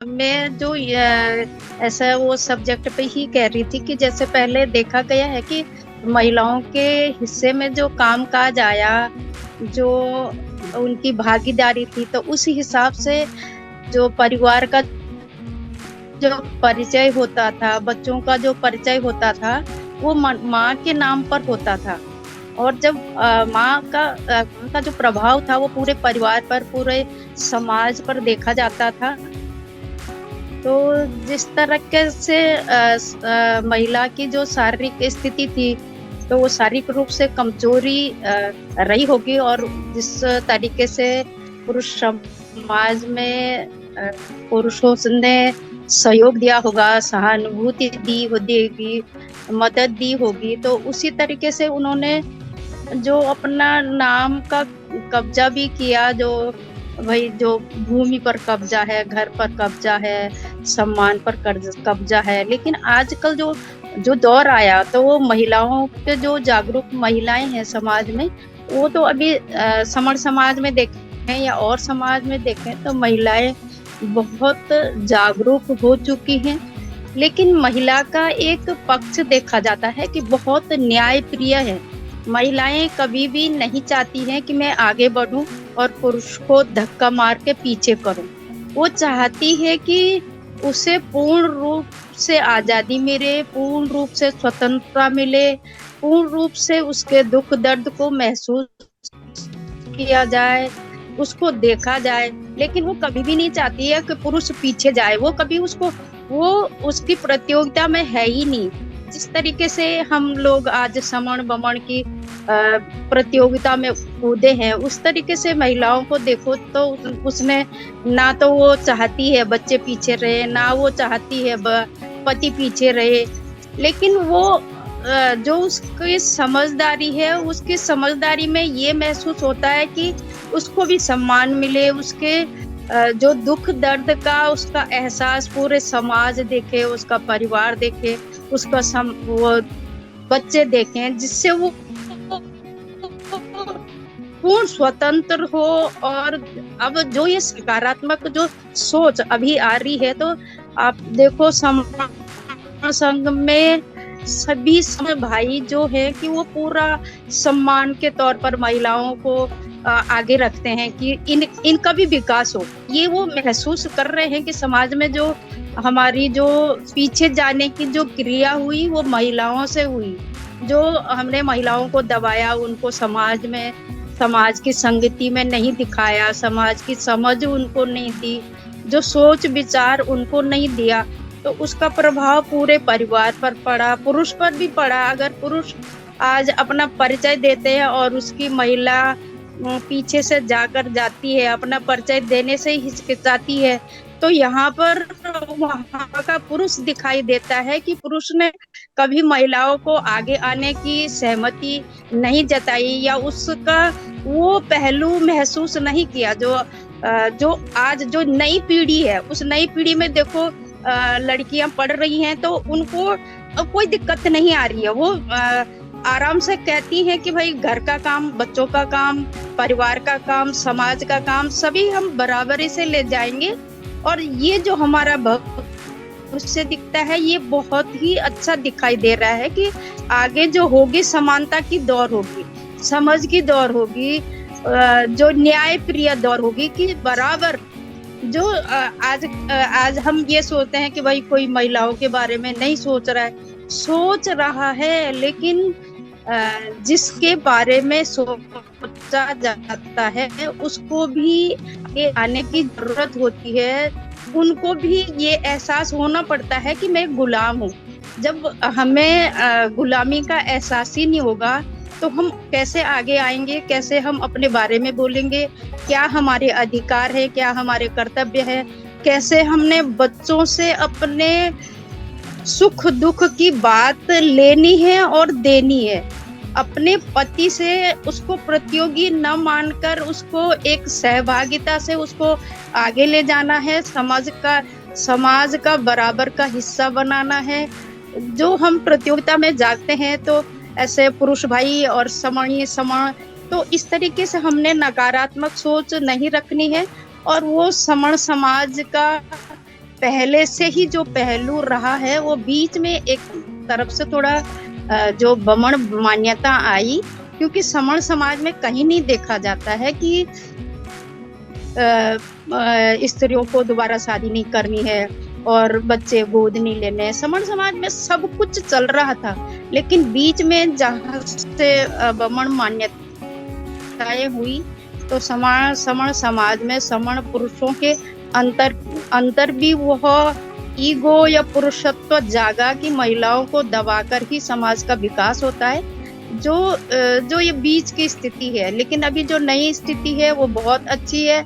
मैं जो ऐसा वो सब्जेक्ट पे ही कह रही थी कि जैसे पहले देखा गया है कि महिलाओं के हिस्से में जो काम-काज आया, जो उनकी भागीदारी थी, तो उस हिसाब से जो परिवार का जो परिचय होता था, बच्चों का जो परिचय होता था, वो माँ के नाम पर होता था। और जब माँ का जो प्रभाव था, वो पूरे परिवार पर, पूरे समाज पर देखा जाता था। तो जिस तरीके से महिला की जो शारीरिक स्थिति थी, तो वो शारीरिक रूप से कमज़ोरी रही होगी, और जिस तरीके से पुरुष समाज में पुरुषों ने सहयोग दिया होगा, सहानुभूति दी हो देगी, मदद दी होगी, तो उसी तरीके से उन्होंने जो अपना नाम का कब्ज़ा भी किया, जो भई जो भूमि पर कब्ज़ा है, घर पर कब्ज़ा है, सम्मान पर कब्ज़ा है। लेकिन आजकल जो जो दौर आया, तो वो महिलाओं के जो जागरूक महिलाएँ हैं समाज में, वो तो अभी समण समाज में देखें या और समाज में देखें, तो महिलाएँ बहुत जागरूक हो चुकी हैं। लेकिन महिला का एक पक्ष देखा जाता है कि बहुत न्यायप्रिय है। महिलाएँ कभी भी नहीं चाहती हैं कि मैं आगे बढ़ूँ और पुरुष को धक्का मार के पीछे करूँ। वो चाहती है कि उसे पूर्ण रूप से आज़ादी मिले, पूर्ण रूप से स्वतंत्रता मिले, पूर्ण रूप से उसके दुःख-दर्द को महसूस किया जाए, उसको देखा जाए। लेकिन वो कभी भी नहीं चाहती है कि पुरुष पीछे जाए, वो उसकी प्रतियोगिता में है ही नहीं। जिस तरीके से हम लोग आज समण-बमण की प्रतियोगिता में कूदे हैं, उस तरीके से महिलाओं को देखो तो उसने ना तो वो चाहती है बच्चे पीछे रहे, ना वो चाहती है पति पीछे रहे। लेकिन वो जो उसकी समझदारी है, उसकी समझदारी में ये महसूस होता है कि उसको भी सम्मान मिले, उसके जो दुःख-दर्द का उसका एहसास पूरे समाज देखे, उसका परिवार देखे, उसका वो बच्चे देखें, जिससे वो पूर्ण स्वतंत्र हो। और अब जो ये सकारात्मक जो सोच अभी आ रही है, तो आप देखो संघ में सभी भाई जो है कि वो पूरा सम्मान के तौर पर महिलाओं को आगे रखते हैं कि इनका भी विकास हो। ये वो महसूस कर रहे हैं कि समाज में जो हमारी जो पीछे जाने की जो क्रिया हुई, वो महिलाओं से हुई। जो हमने महिलाओं को दबाया, उनको समाज की संगति में नहीं दिखाया, समाज की समझ उनको नहीं दी, जो सोच विचार उनको नहीं दिया, तो उसका प्रभाव पूरे परिवार पर पड़ा, पुरुष पर भी पड़ा। अगर पुरुष आज अपना परिचय देते हैं और उसकी महिला पीछे से जाकर जाती है, अपना परिचय देने से ही हिचकिचाती है, तो यहाँ पर वहाँ का पुरुष दिखाई देता है कि पुरुष ने कभी महिलाओं को आगे आने की सहमति नहीं जताई, या उसका वो पहलू महसूस नहीं किया। जो आज जो नई पीढ़ी है, उस नई पीढ़ी में देखो लड़कियां पढ़ रही हैं, तो उनको कोई दिक्कत नहीं आ रही है। वो आराम से कहती हैं कि भाई घर का काम, बच्चों का काम, परिवार का काम, समाज का काम, सभी हम बराबरी से ले जाएंगे। और ये जो हमारा भविष्य दिखता है, ये बहुत ही अच्छा दिखाई दे रहा है कि आगे जो होगी समानता की दौर होगी, समझ की दौर होगी, जो न्याय प्रिय दौर होगी कि बराबर जो आज हम ये सोचते हैं कि भाई कोई महिलाओं के बारे में नहीं सोच रहा है, लेकिन जिसके बारे में सोचा जाता है उसको भी आगे आने की जरूरत होती है। उनको भी ये एहसास होना पड़ता है कि मैं गुलाम हूँ। जब हमें गुलामी का एहसास ही नहीं होगा, तो हम कैसे आगे आएंगे, कैसे हम अपने बारे में बोलेंगे, क्या हमारे अधिकार है, क्या हमारे कर्तव्य है, कैसे हमने बच्चों से अपने सुख दुख की बात लेनी है और देनी है। अपने पति से उसको प्रतियोगी न मानकर उसको एक सहभागिता से उसको आगे ले जाना है, समाज का बराबर का हिस्सा बनाना है। जो हम प्रतियोगिता में जाते हैं, तो ऐसे पुरुष भाई और समण, तो इस तरीके से हमने नकारात्मक सोच नहीं रखनी है। और वो समण समाज का पहले से ही जो पहलू रहा है वो बीच में एक तरफ से थोड़ा जो बमण मान्यता आई, क्योंकि समण समाज में कहीं नहीं देखा जाता है कि स्त्रियों को दोबारा शादी नहीं करनी है और बच्चे गोद नहीं लेने। समण समाज में सब कुछ चल रहा था, लेकिन बीच में जहाँ से बमण मान्यताएं हुई तो समण समाज में समण पुरुषों के अंतर भी वह ईगो या पुरुषत्व जागा कि महिलाओं को दबाकर ही समाज का विकास होता है, जो ये बीच की स्थिति है। लेकिन अभी जो नई स्थिति है वो बहुत अच्छी है,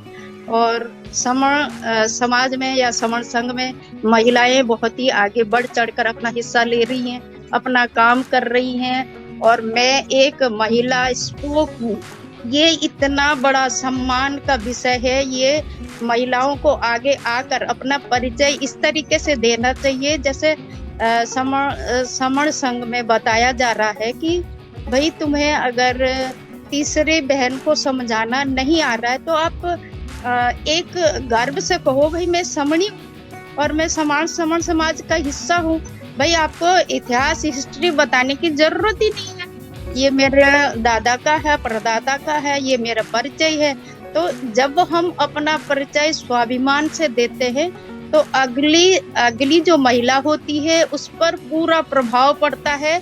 और समण समाज में या समण संघ में महिलाएं बहुत ही आगे बढ़ चढ़कर अपना हिस्सा ले रही हैं, अपना काम कर रही हैं। और मैं एक महिला स्पोक हूँ, ये इतना बड़ा सम्मान का विषय है। ये महिलाओं को आगे आकर अपना परिचय इस तरीके से देना चाहिए, जैसे समण संघ में बताया जा रहा है कि भाई तुम्हें अगर तीसरे बहन को समझाना नहीं आ रहा है तो आप एक गर्व से कहो भाई मैं समणी और मैं समण समाज का हिस्सा हूँ। भाई आपको इतिहास हिस्ट्री बताने की जरूरत ही नहीं है, ये मेरे दादा का है, परदादा का है, ये मेरा परिचय है। तो जब हम अपना परिचय स्वाभिमान से देते हैं तो अगली जो महिला होती है उस पर पूरा प्रभाव पड़ता है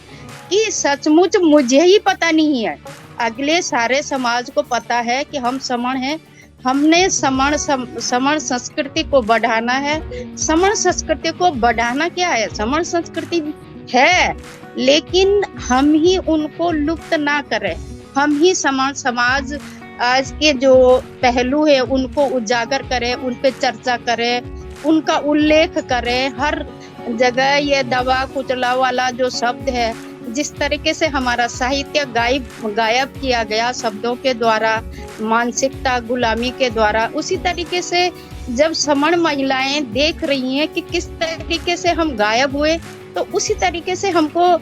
कि सचमुच मुझे ही पता नहीं है, अगले सारे समाज को पता है कि हम समण हैं। हमने समण संस्कृति को बढ़ाना है। समण संस्कृति को बढ़ाना क्या है, समण संस्कृति है, लेकिन हम ही उनको लुप्त ना करें। हम ही समण समाज आज के जो पहलू है उनको उजागर करें, उन पे चर्चा करें, उनका उल्लेख करें। हर जगह ये दबा कुचला वाला जो शब्द है, जिस तरीके से हमारा साहित्य गायब किया गया शब्दों के द्वारा, मानसिकता गुलामी के द्वारा, उसी तरीके से जब समण महिलाएं देख रही हैं कि किस तरीके से हम गायब हुए, तो उसी तरीके से हमको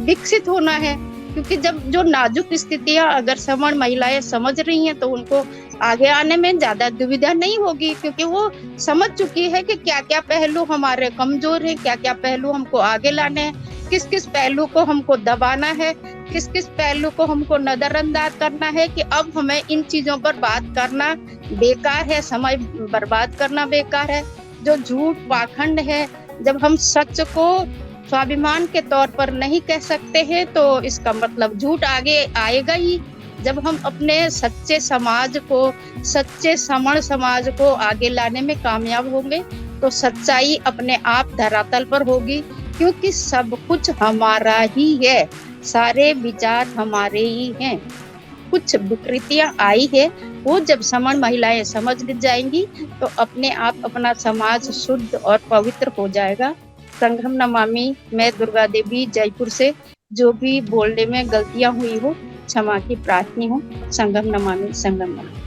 विकसित होना है। क्योंकि जब जो नाजुक स्थितियां अगर समण महिलाएं समझ रही हैं तो उनको आगे आने में ज्यादा दुविधा नहीं होगी, क्योंकि वो समझ चुकी है कि क्या क्या पहलू हमारे कमजोर हैं, क्या क्या पहलू हमको आगे लाने हैं, किस किस पहलू को हमको दबाना है, किस किस पहलू को हमको नजरअंदाज करना है, कि अब हमें इन चीजों पर बात करना बेकार है, समय बर्बाद करना बेकार है। जो झूठ पाखंड है, जब हम सच को स्वाभिमान के तौर पर नहीं कह सकते हैं तो इसका मतलब झूठ आगे आएगा ही। जब हम अपने सच्चे समाज को, सच्चे समण समाज को आगे लाने में कामयाब होंगे तो सच्चाई अपने आप धरातल पर होगी, क्योंकि सब कुछ हमारा ही है, सारे विचार हमारे ही हैं। कुछ विकृतियां आई है, वो जब समण महिलाएं समझ जाएंगी तो अपने आप अपना समाज शुद्ध और पवित्र हो जाएगा। संगम नमामि। मैं दुर्गा देवी जयपुर से, जो भी बोलने में गलतियां हुई हो क्षमा की प्रार्थनी हूँ। संगम नमामि, संगम नमामि।